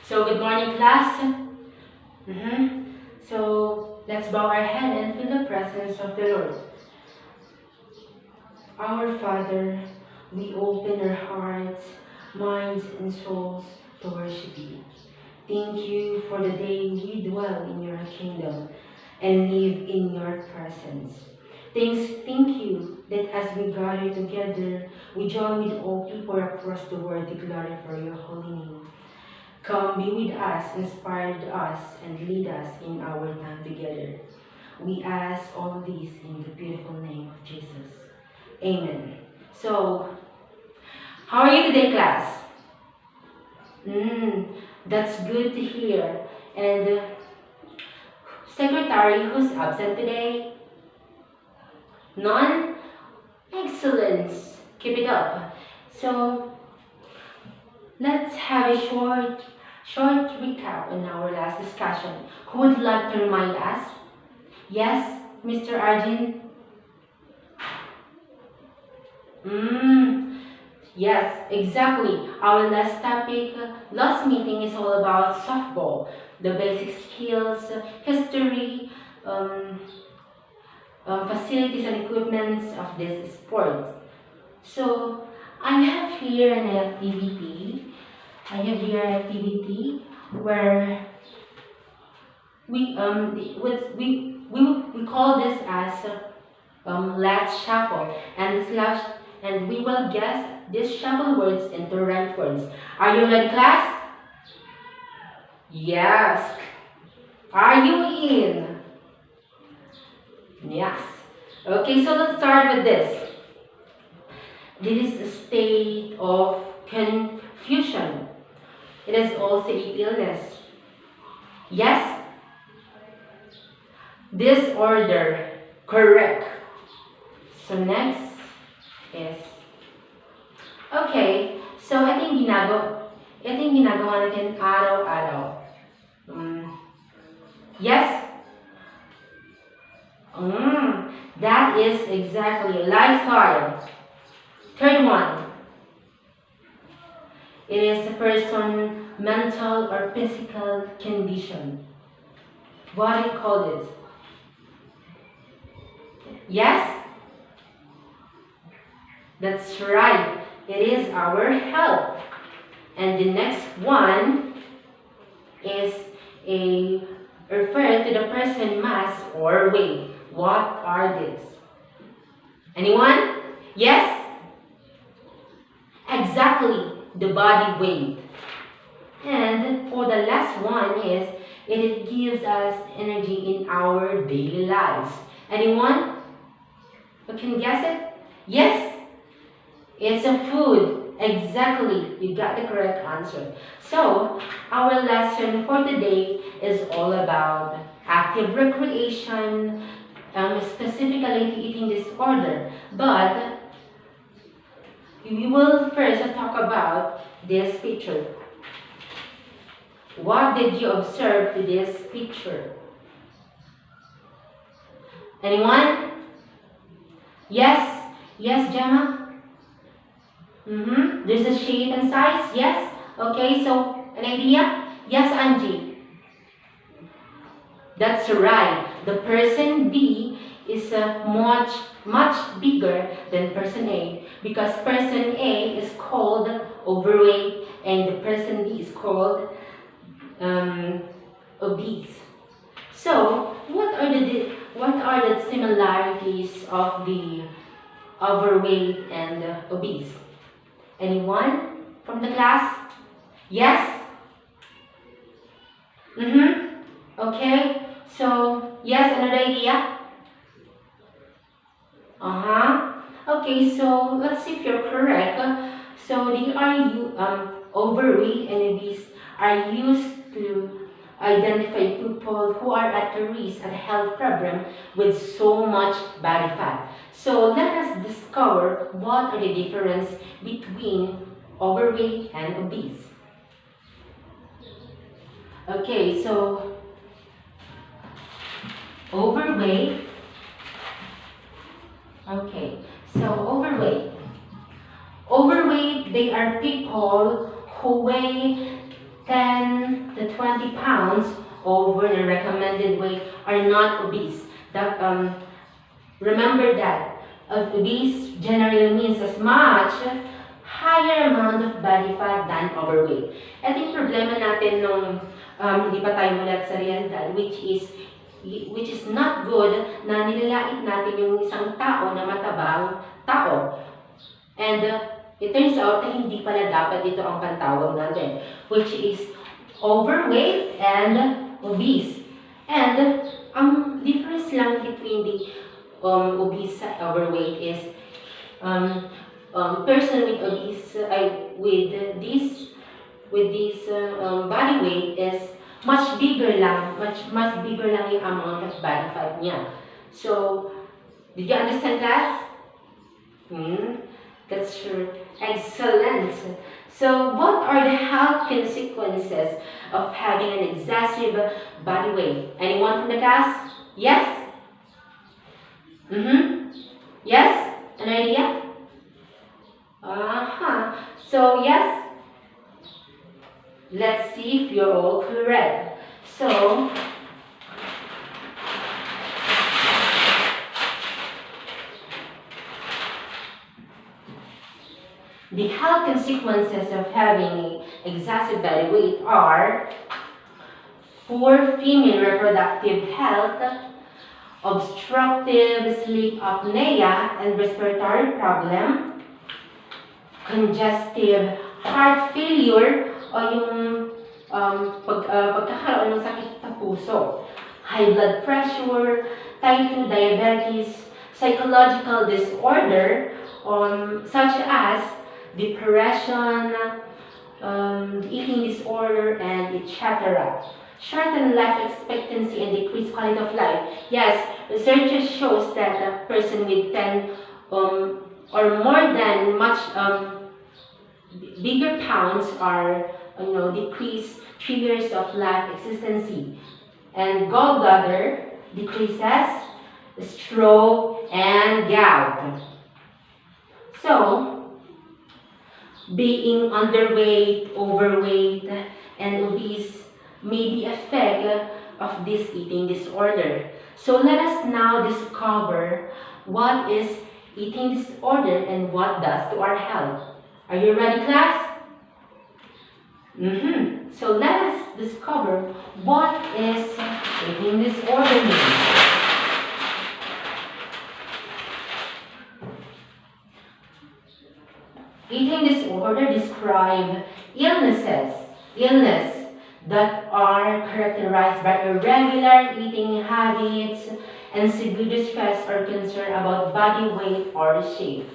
So good morning, class. So let's bow our head and feel the presence of the Lord. Our Father, we open our hearts, minds, and souls to worship you. Thank you for the day we dwell in your kingdom and live in your presence. Thank you that as we gather together, we join with all people across the world to glorify your holy name. Come be with us, inspire us, and lead us in our time together. We ask all this in the beautiful name of Jesus. Amen. So, how are you today, class? That's good to hear. And secretary, who's absent today? None? Excellence. Keep it up. So, let's have a short recap on our last discussion. Who would like to remind us? Yes, Mr. Arjun? Yes, exactly. Our last meeting is all about softball, the basic skills, history, um, facilities and equipments of this sport. So, I have here an activity. Where we call this as let's shuffle, and we will guess these shuffle words into right words. Are you ready, class? Yes. Are you in? Yes. Okay, so let's start with this. This is a state of confusion. It is also a illness. Yes? Disorder. Correct. So next is, okay, so ito yung ginagawa natin araw-araw. Yes? That is exactly lifestyle. Third one. It is a person's mental or physical condition. What do you call it? Yes? That's right. It is our health. And the next one is a refer to the person mass or weight. What are these? Anyone? Yes? Exactly, the body weight. And for the last one is it gives us energy in our daily lives. Anyone? You can guess it? Yes? It's a food. Exactly. You got the correct answer. So, our lesson for today is all about active recreation, specifically eating disorder. But we will first talk about this picture. What did you observe to this picture? Anyone? Yes? Yes, Gemma? There's a shape and size? Yes? Okay, so an idea? Yes, Angie? That's right. The person B is much bigger than person A because person A is called overweight and the person B is called obese. So, what are the similarities of the overweight and obese? Anyone from the class? Yes? Okay. So, yes, another idea? Okay, so let's see if you're correct. So, overweight and obese are used to identify people who are at a risk at a health problem with so much body fat. So, let us discover what are the difference between overweight and obese. Okay, so overweight. Okay, so overweight. Overweight, they are people who weigh 10 to 20 pounds over the recommended weight are not obese. Remember that obese generally means as much higher amount of body fat than overweight. Ito yung problema natin nung hindi pa tayo mulat sa realidad, which is not good na nilalait natin yung isang tao na matabang tao. And it turns out na hindi pala dapat ito ang pantawag natin, which is overweight and obese. And ang difference lang between the obese and overweight is person with obese with this body weight is much bigger lang yung amount of body fat niya. So, did you understand, class? That's true. Excellent. So, what are the health consequences of having an excessive body weight? Anyone from the class? Yes? Yes? An idea? So, yes? Let's see if you're all correct. So, the health consequences of having excessive body weight are poor female reproductive health, obstructive sleep apnea and respiratory problem, congestive heart failure o yung pagkakaroon ng sakit sa puso, high blood pressure, type 2 diabetes, psychological disorder such as depression, eating disorder, and etc. Shorten life expectancy and decrease quality of life. Yes, research shows that a person with 10 or more than bigger pounds are decrease 3 years of life expectancy, and gallbladder decreases, stroke, and gout. So, being underweight, overweight, and obese may be effect of this eating disorder. So let us now discover what is eating disorder and what does to our health. Are you ready, class? So let us discover what is eating disorder means. Eating disorder describe illness that are characterized by irregular eating habits and severe distress or concern about body weight or shape.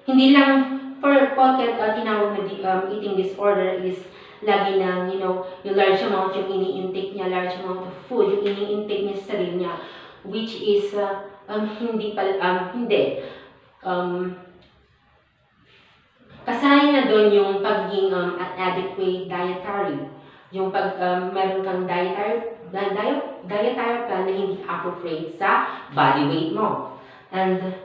Hindi lang porket tinawag na eating disorder is lagi na, yung large amount yung ini-intake niya, large amount of food, yung ini-intake niya sa sarili niya, which is hindi. Kasali na doon yung pagiging adequate dietary. Yung meron kang dietary plan na hindi appropriate sa body weight mo. And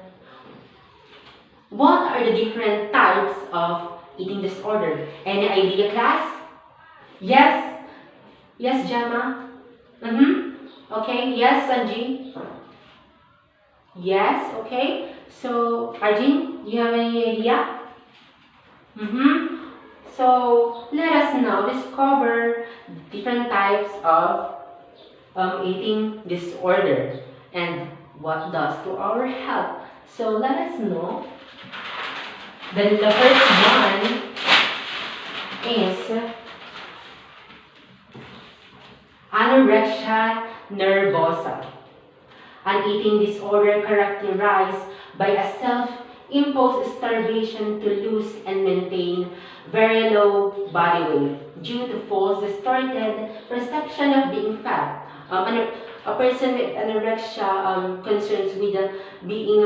what are the different types of eating disorder? Any idea, class? Yes? Yes, Gemma? Okay, yes, Sanji? Yes, okay. So, Arjun, you have any idea? So, let us now discover different types of eating disorder and what does to our health. So, let us know. Then the first one is anorexia nervosa, an eating disorder characterized by a self-imposed starvation to lose and maintain very low body weight due to false distorted perception of being fat. A person with anorexia concerns with being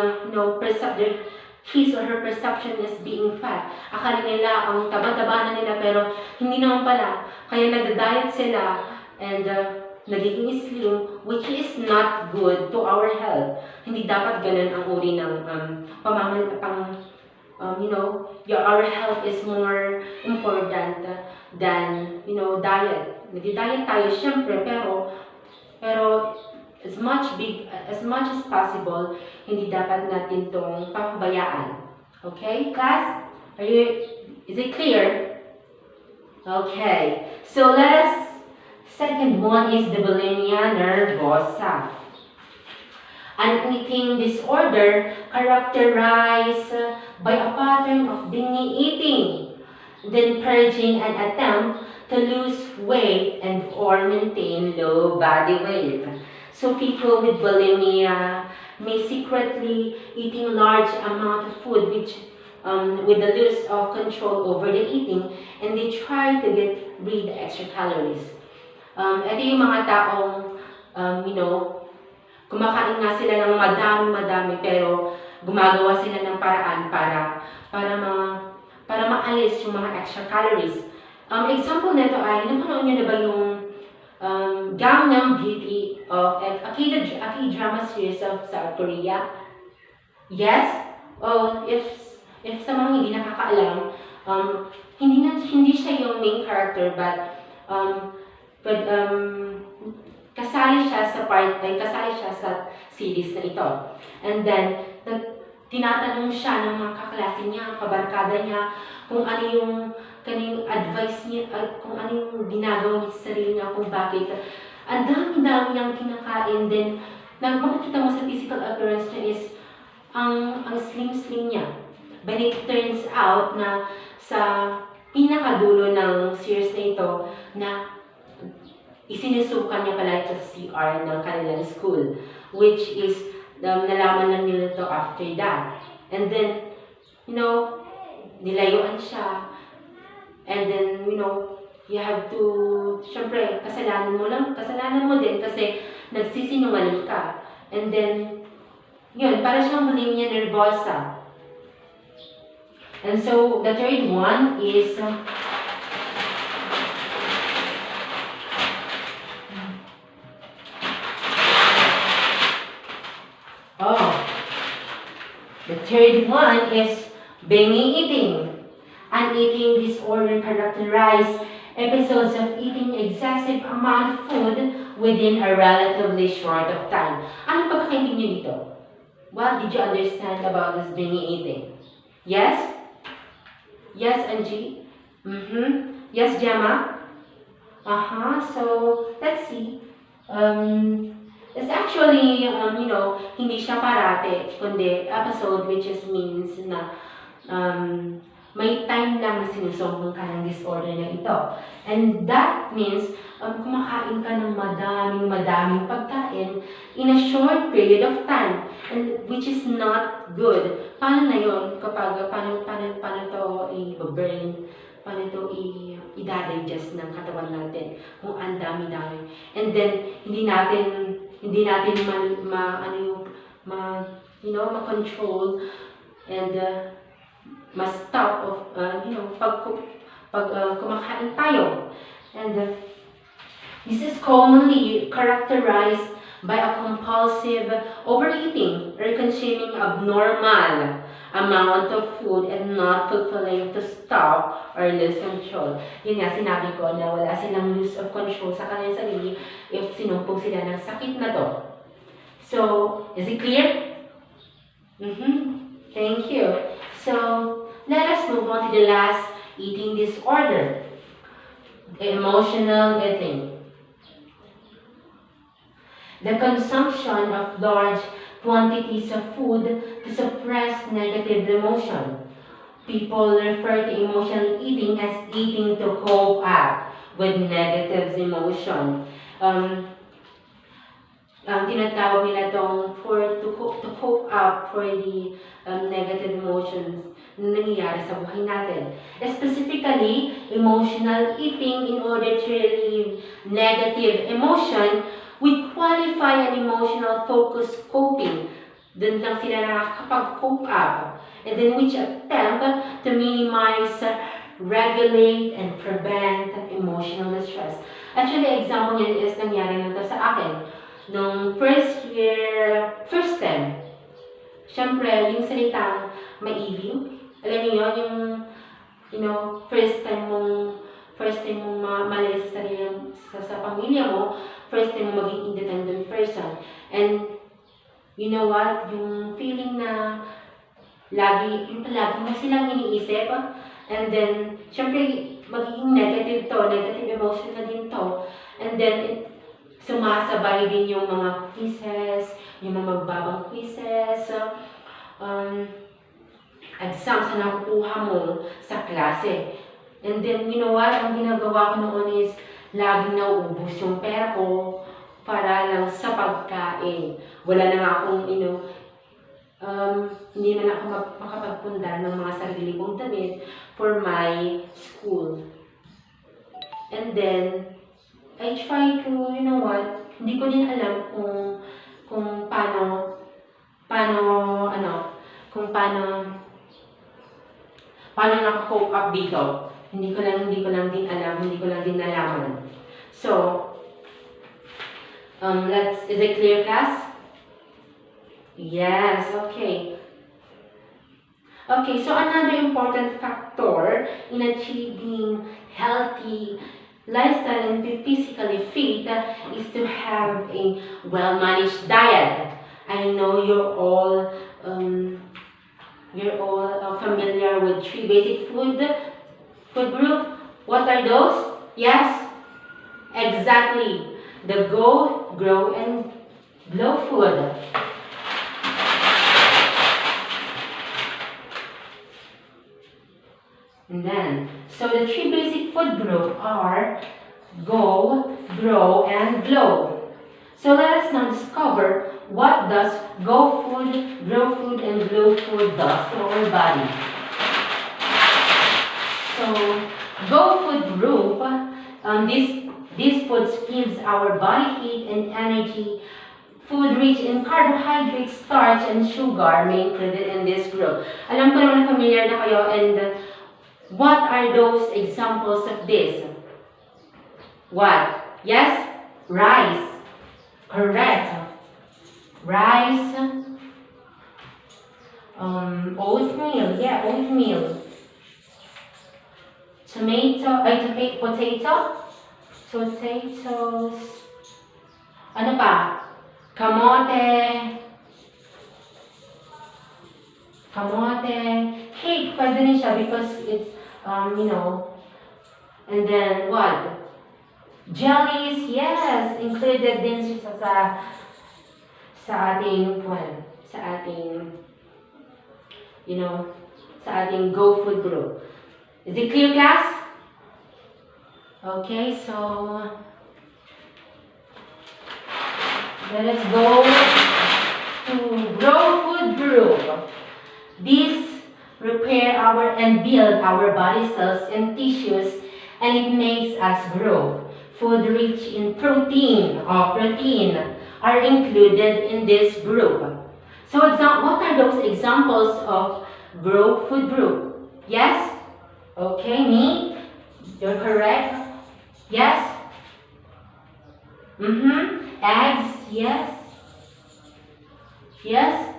his or her perception is being fat. Akala nila ang taba-taba na nila pero hindi naman pala. Kaya nagda-diet sila and nagiging slim, which is not good to our health. Hindi dapat ganun ang uri ng our health is more important than, diet. Nag-diet tayo, syempre, pero as much as possible, hindi dapat natin tong papabayaan. Okay, class? Is it clear? Okay, so second one is the bulimia nervosa. An eating disorder characterized by a pattern of binge eating, then purging an attempt to lose weight and or maintain low body weight. So people with bulimia may secretly eating large amount of food with the loss of control over the eating, and they try to get rid of extra calories. Ito yung mga taong, kumakain nga sila ng madami pero gumagawa sila ng paraan para maalis yung mga extra calories. Example nito ay, napanood nyo na ba yung Gangnam Beauty of a K-drama series of South Korea? Yes? Oh, if sa mga hindi nakakaalam, hindi siya yung main character, but kasali siya sa series na ito. And then, tinatanong siya ng mga kaklase niya, kabarkada niya, kung ano yung kanyang advice niya, kung ano yung ginagawa niya sa sarili niya, kung bakit. Ang dami-dami niyang kinakain. Then, makikita mo sa physical appearance niya is, ang slim-slim niya. But it turns out na sa pinakadulo ng series na ito, na isinusukan niya pala ito sa CR ng kanilang school, which is, nalaman lang nila ito after that. And then, nilayuan siya. And then, you have to, syempre, kasalanan mo din kasi nagsisinungaling ka. And then, yun, para siyang bulimia nervosa. And so, the third one is, the third one is binge eating. An eating disorder characterized episodes of eating excessive amount of food within a relatively short of time. Ano pagkakaintindi niyo dito? What did you understand about this binge eating? Yes? Yes, Angie? Yes, Gemma? So, let's see. It's actually, hindi siya parate, kundi episode, which is means na may time lang na sinusumbong ka ng disorder na ito. And that means, kumakain ka ng madaming pagkain in a short period of time, and which is not good. Paano na yun? Paano to i-burn? Paano ito i-digest ng katawan natin? Kung ang dami-dami. And then, hindi natin ma-control and ma-stop of, pag kumakain tayo. And this is commonly characterized by a compulsive overeating or consuming abnormal amount of food and not fulfilling to stop or lose control. Yun nga, sinabi ko na wala silang lose of control sa kanilang sarili if sinumpong sila ng sakit na to. So, is it clear? Thank you. So, let us move on to the last eating disorder, emotional eating. The consumption of large quantities of food to suppress negative emotion. People refer to emotional eating as eating to cope up with negative emotion. Tinatawag nila itong to cope up for the negative emotions na nangyayari sa buhay natin. Specifically, emotional eating in order to relieve negative emotion would qualify an emotional focus coping. Doon lang sila nakakapag-cope up. And then which attempt to minimize, regulate, and prevent emotional distress. Actually, example niya is nangyari na ito sa akin. Nung first sem, syempre, yung salitang mailing, Alam niyo yun, yung, first time mong malaya sa sarili, sa pamilya mo, first time mo maging independent person. And, you know what, yung feeling na lagi mo silang iniisip, and then, syempre, magiging negative emotion na din to, and then, sumasabay din yung mga quizzes, yung mga magbabang quizzes, exams na nakukuha mo sa klase. And then, you know what, ang ginagawa ko noon is, laging nauubos yung pera ko para lang sa pagkain. Wala na nga akong, hindi man ako makapagpundar ng mga sarili kong damit for my school. And then, I try to, hindi ko din alam kung paano naka-cope up dito. Hindi ko lang din alam, hindi ko lang din nalaman. So, is it clear, class? Yes, okay. Okay, so another important factor in achieving healthy lifestyle and be physically fit is to have a well-managed diet. I know you're all familiar with 3 basic food group. What are those? Yes, exactly. The Go, Grow, and Glow food. And then, so the 3 basic food group are Go, Grow, and Glow. So let us now discover what does Go food, Grow food, and Glow food does to our body. So, Go food group, these foods gives our body heat and energy. Food rich in carbohydrates, starch, and sugar may included in this group. Alam ko naman familiar na kayo, and what are those examples of this? What? Yes? Rice. Correct. Rice. Oatmeal. Yeah, oatmeal. Potato. Potatoes. Ano pa? Kamote. Cake, pwede rin siya because it's, and then what? Jellies, yes, included din siya sa ating Go food group. Is it clear, class? Okay, so let us go to Grow food group. These repair and build our body cells and tissues, and it makes us grow. Food rich in protein are included in this group. So what are those examples of Grow food group? Yes? Okay, meat? You're correct. Yes? Eggs? Yes? Yes?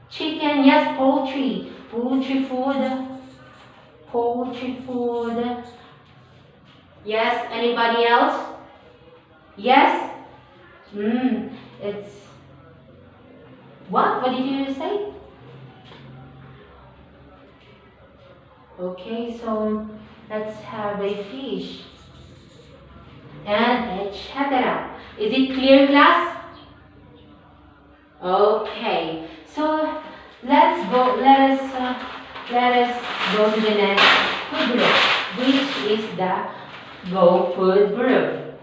Chicken? Yes. Poultry food. Yes. Anybody else? Yes? It's... What did you say? Okay, so let's have a fish. And etc. Is it clear, class? Okay, so let us go to the next food group, which is the Go food group.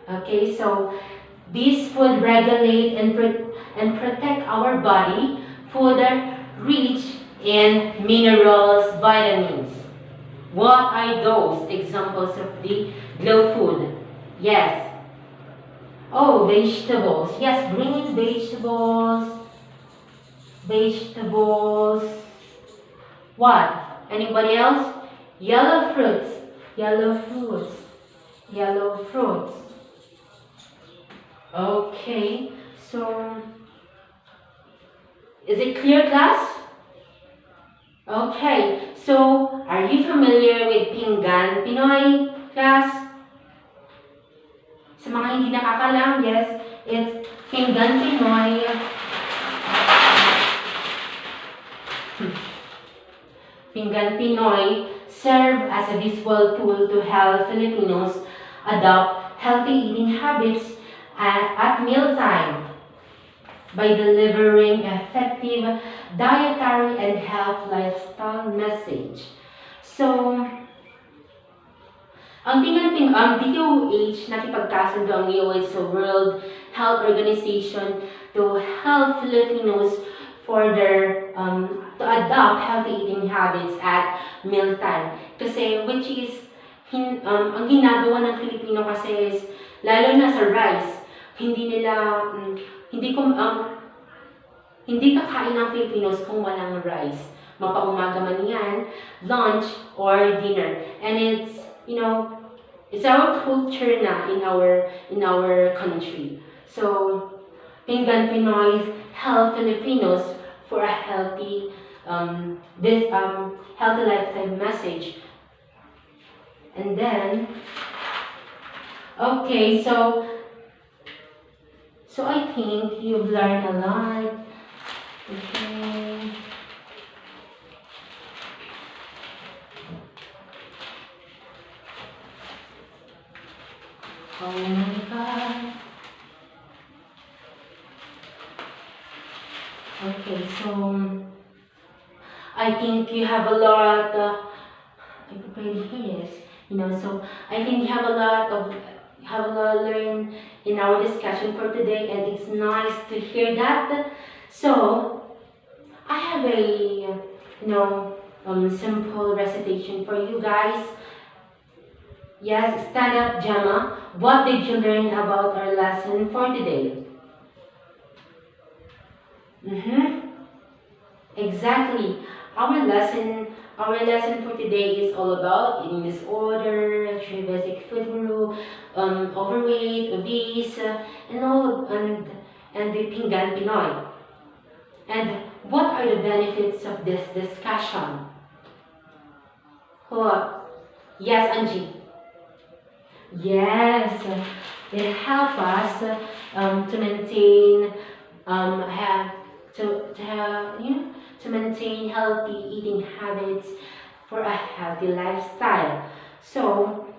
Okay, so these food regulate and protect our body. Food rich in minerals, vitamins. What are those examples of the Glow food? Yes. Oh, vegetables. Yes, green vegetables. What? Anybody else? Yellow fruits. Okay, so is it clear, class? Okay, so are you familiar with Pinggan Pinoy, class? Sa mga hindi nakakalam, yes, it's Pinggan Pinoy. Pinggan Pinoy serve as a visual tool to help Filipinos adopt healthy eating habits at mealtime by delivering effective dietary and health lifestyle message. So, ang DOH nakipagkasundo ang DOH sa World Health Organization to help Filipinos for their to adopt healthy eating habits at mealtime. Kasi which is ang ginagawa ng Filipino kasi is lalo na sa rice, hindi nila hindi ko hindi kakain ng Filipinos kung walang rice. Mapaumaga man yan, lunch or dinner. And it's it's our culture na in our country. So, Pinggan Pinoy help Filipinos for a healthy healthy lifestyle message. And then, okay, so I think you've learned a lot. Okay. Oh my God. Okay, so I think you have a lot. I prepared here, yes. So I think you have a lot learned in our discussion for today, and it's nice to hear that. So I have a simple recitation for you guys. Yes, stand up, Gemma. What did you learn about our lesson for today? Exactly. Our lesson for today is all about eating disorder, three basic food group, overweight, obese, and the Pinggan Pinoy. And what are the benefits of this discussion? What? Yes, Angie. Yes, it helps us to maintain have to have to maintain healthy eating habits for a healthy lifestyle. So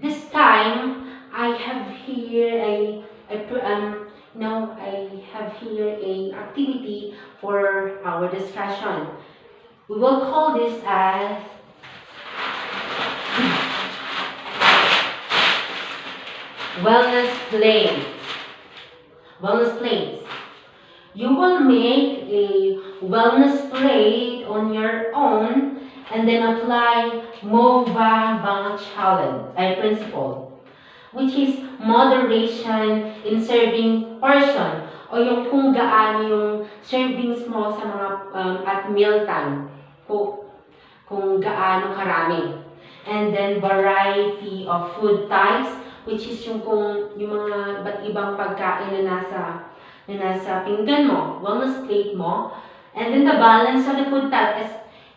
this time I have here I have here a activity for our discussion. We will call this as wellness plates. Wellness plates. You will make a wellness plate on your own and then apply Mukbang challenge principle, which is moderation in serving portion o yung kung gaano yung servings mo sa mga at mealtime, kung gaano karami. And then variety of food types, which is yung mga iba't ibang pagkain na nasa pinggan mo, wellness plate mo. And then the balance of the food type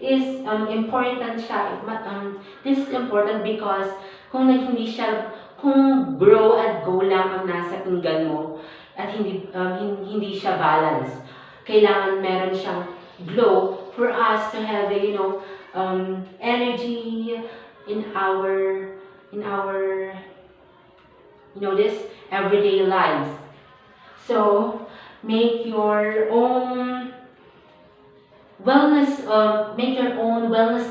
is important siya. This is important because kung grow at go lang ang nasa pinggan mo at hindi siya balance, kailangan meron siyang glow for us to have energy in our this everyday lives. So make your own wellness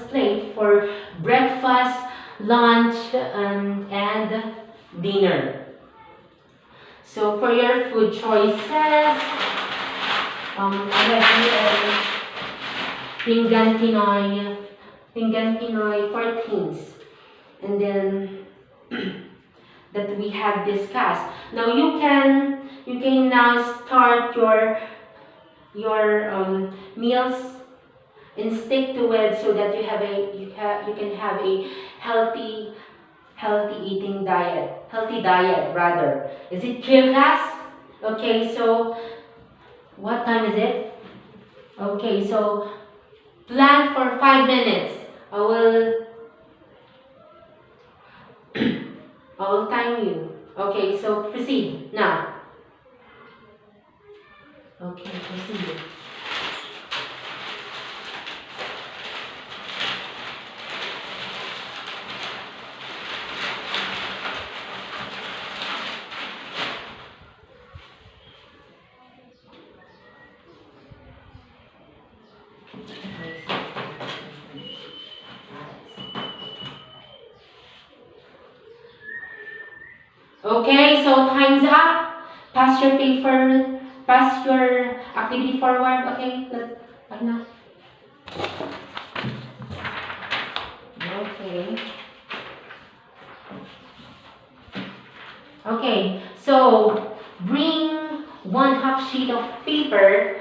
plate for breakfast, lunch, and dinner. So for your food choices, I have here Pinggan Pinoy 14s, and then that we have discussed. Now you can now start your meals and stick to it so that you can have a healthy healthy diet rather. Is it clear, class? Okay, so what time is it? Okay, so plan for 5 minutes. I will I will time you. Okay, so proceed now. Okay, proceed. Okay, so time's up. Pass your paper, pass your activity forward. Okay, let's now. Okay. Okay, so bring 1/2 sheet of paper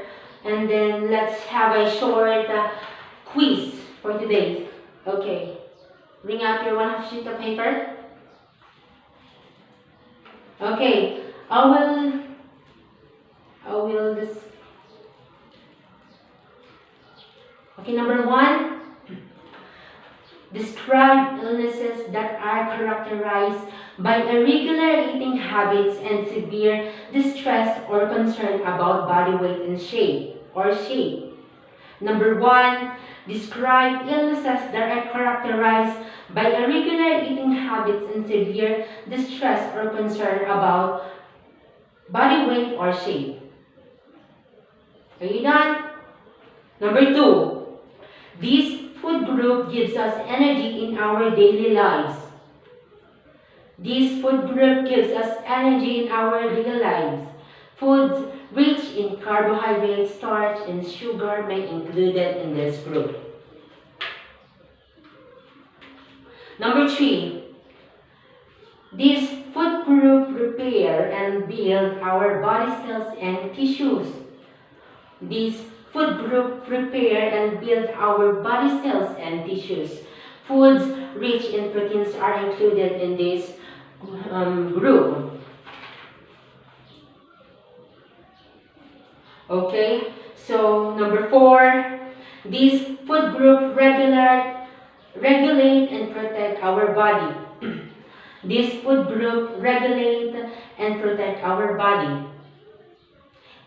and then let's have a short quiz for today. Okay, bring out your 1/2 sheet of paper. Okay, I will just, okay, number 1, describe illnesses that are characterized by irregular eating habits and severe distress or concern about body weight and shape. Number 1, describe illnesses that are characterized by irregular eating habits and severe distress or concern about body weight or shape. Are you done? Number 2, this food group gives us energy in our daily lives. This food group gives us energy in our daily lives. Foods rich in carbohydrates, starch, and sugar may be included in this group. Number 3, this food group repair and build our body cells and tissues. This food group repair and build our body cells and tissues. Foods rich in proteins are included in this group. Okay, so number 4, this food group regulate and protect our body. This food group regulate and protect our body.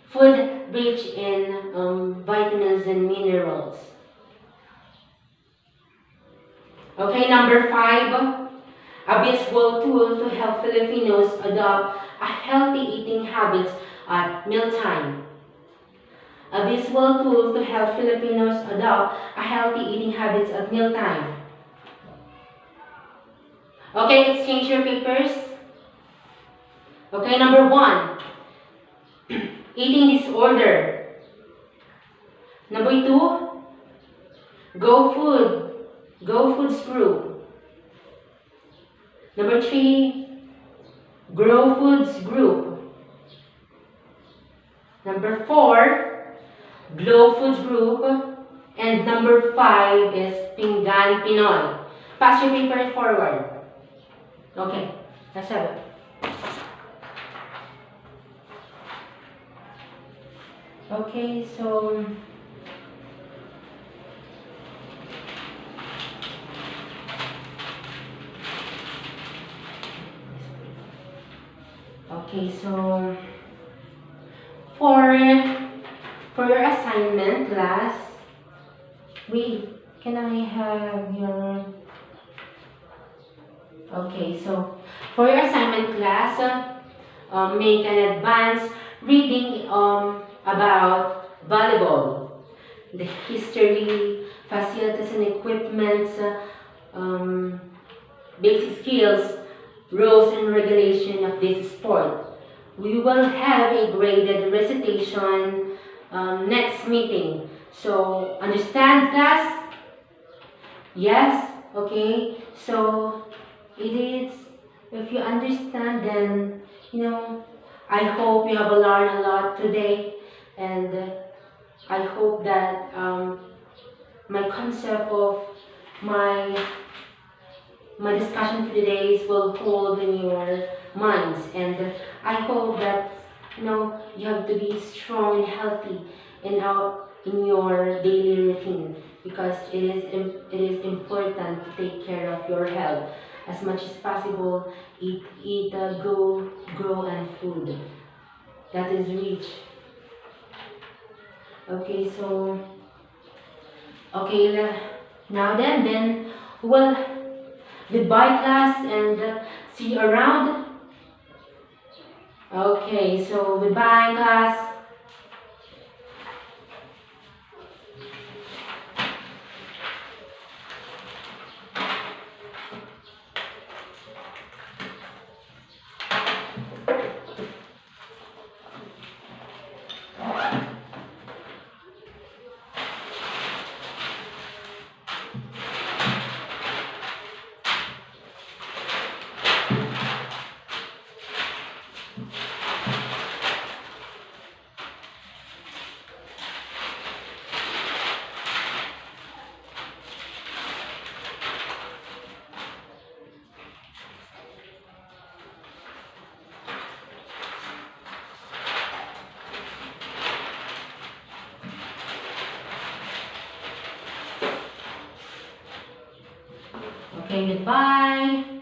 Food rich in vitamins and minerals. Okay, number 5, a visual tool to help Filipinos adopt a healthy eating habits at mealtime. A visual tool to help Filipinos adopt a healthy eating habits at mealtime. Okay, let's change your papers. Okay, number 1, eating disorder. Number 2, Go Foods group. Number 3, Grow Foods group. Number 4, Glow Foods group. And number 5 is Pinggan Pinoy. Pass your paper forward. Okay, let's have it. Okay, so for your assignment class, can I have your, okay, so for your assignment class, make an advanced reading about volleyball, the history, facilities and equipments, basic skills, rules and regulation of this sport. We will have a graded recitation next meeting. So, understand, class? Yes? Okay? So, it is, if you understand, then, I hope you have learned a lot today. And I hope that my concept of my my discussion for today will hold in your minds, and I hope that you have to be strong and healthy in your daily routine, because it is important to take care of your health as much as possible. Eat grow and food that is rich. Okay, so okay, now then well, goodbye class, and see you around. Okay, so goodbye class. Okay, goodbye.